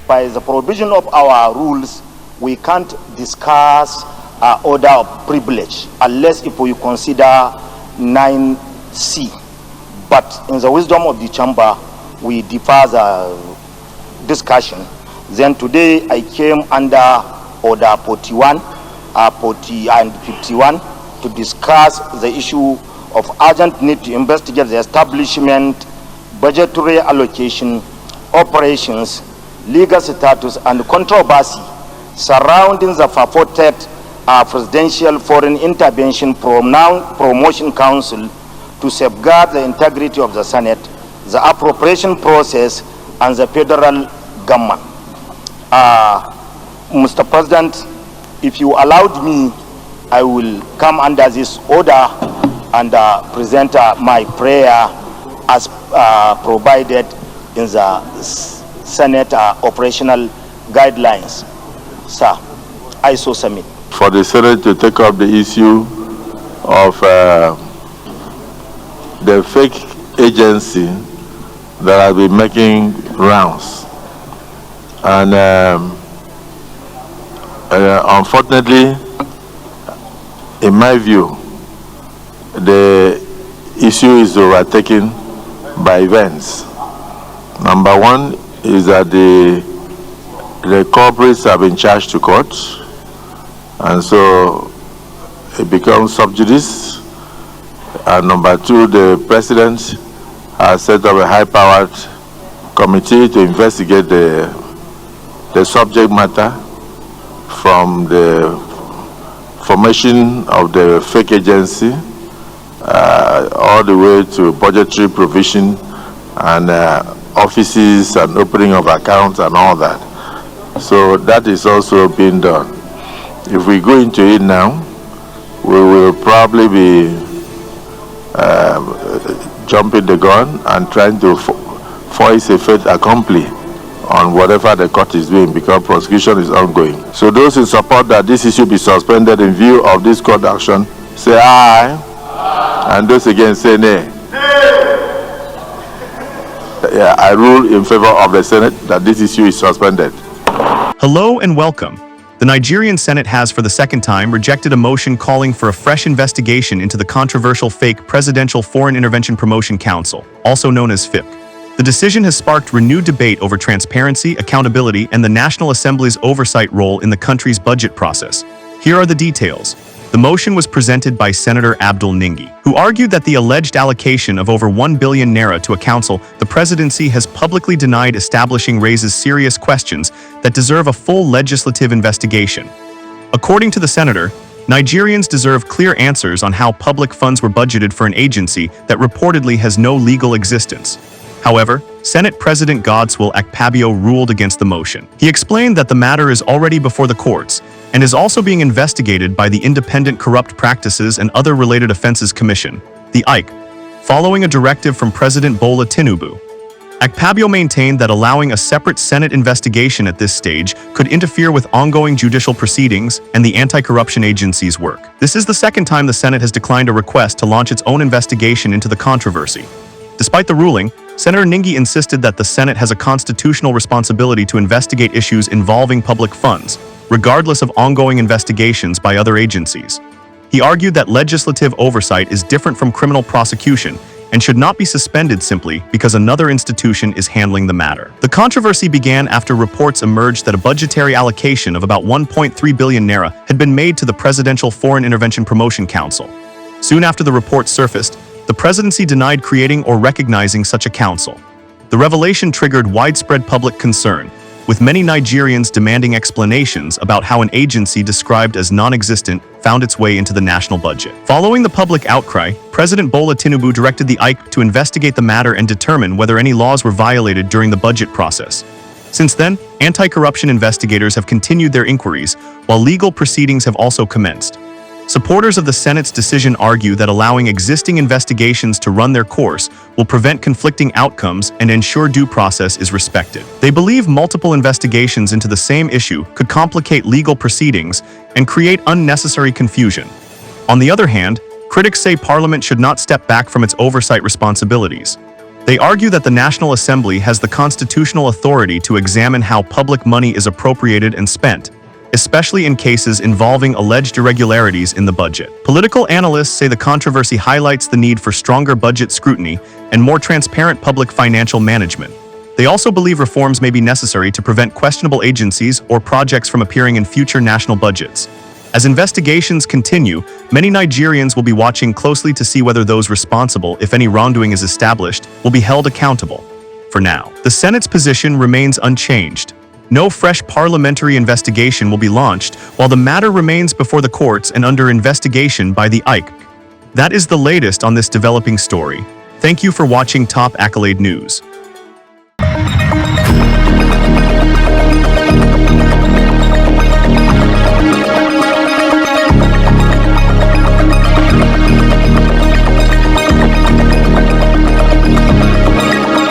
by the provision of our rules, we can't discuss order of privilege unless if we consider 9C. But in the wisdom of the chamber, we defer the discussion. Then today I came under order 41, 40 and 51 to discuss the issue of urgent need to investigate the establishment, budgetary allocation, operations, legal status, and controversy surrounding the purported Presidential Foreign Intervention Promotion Council to safeguard the integrity of the Senate, the appropriation process, and the federal government. Mr. President, if you allowed me, I will come under this order and present my prayer as provided in the Senate operational guidelines. Sir, I so submit. For the Senate to take up the issue of the fake agency that has been making rounds. And unfortunately, in my view, the issue is overtaken by events. Number one is that the culprits have been charged to court, and so it becomes sub judice. And number two, the president has set up a high-powered committee to investigate the subject matter from the formation of the fake agency all the way to budgetary provision and offices and opening of accounts and all that. So that is also being done. If we go into it now, we will probably be jumping the gun and trying to force a fait accompli on whatever the court is doing, because prosecution is ongoing. So those in support that this issue be suspended in view of this court action, say aye. And those against say nay. Yeah, I rule in favor of the Senate that this issue is suspended. Hello and welcome. The Nigerian Senate has for the second time rejected a motion calling for a fresh investigation into the controversial fake Presidential Foreign Intervention Promotion Council, also known as FIPC. The decision has sparked renewed debate over transparency, accountability, and the National Assembly's oversight role in the country's budget process. Here are the details. The motion was presented by Senator Abdul Ningi, who argued that the alleged allocation of over 1 billion naira to a council the presidency has publicly denied establishing raises serious questions that deserve a full legislative investigation. According to the senator, Nigerians deserve clear answers on how public funds were budgeted for an agency that reportedly has no legal existence. However, Senate President Godswill Akpabio ruled against the motion. He explained that the matter is already before the courts and is also being investigated by the Independent Corrupt Practices and Other Related Offenses Commission, the ICPC, following a directive from President Bola Tinubu. Akpabio maintained that allowing a separate Senate investigation at this stage could interfere with ongoing judicial proceedings and the anti-corruption agency's work. This is the second time the Senate has declined a request to launch its own investigation into the controversy. Despite the ruling, Senator Ningi insisted that the Senate has a constitutional responsibility to investigate issues involving public funds, regardless of ongoing investigations by other agencies. He argued that legislative oversight is different from criminal prosecution and should not be suspended simply because another institution is handling the matter. The controversy began after reports emerged that a budgetary allocation of about 1.3 billion naira had been made to the Presidential Foreign Intervention Promotion Council. Soon after the report surfaced, the presidency denied creating or recognizing such a council. The revelation triggered widespread public concern, with many Nigerians demanding explanations about how an agency described as non-existent found its way into the national budget. Following the public outcry, President Bola Tinubu directed the ICPC to investigate the matter and determine whether any laws were violated during the budget process. Since then, anti-corruption investigators have continued their inquiries, while legal proceedings have also commenced. Supporters of the Senate's decision argue that allowing existing investigations to run their course will prevent conflicting outcomes and ensure due process is respected. They believe multiple investigations into the same issue could complicate legal proceedings and create unnecessary confusion. On the other hand, critics say Parliament should not step back from its oversight responsibilities. They argue that the National Assembly has the constitutional authority to examine how public money is appropriated and spent, especially in cases involving alleged irregularities in the budget. Political analysts say the controversy highlights the need for stronger budget scrutiny and more transparent public financial management. They also believe reforms may be necessary to prevent questionable agencies or projects from appearing in future national budgets. As investigations continue, many Nigerians will be watching closely to see whether those responsible, if any wrongdoing is established, will be held accountable. For now, the Senate's position remains unchanged. No fresh parliamentary investigation will be launched, while the matter remains before the courts and under investigation by the ICPC. That is the latest on this developing story. Thank you for watching Top Accolade News.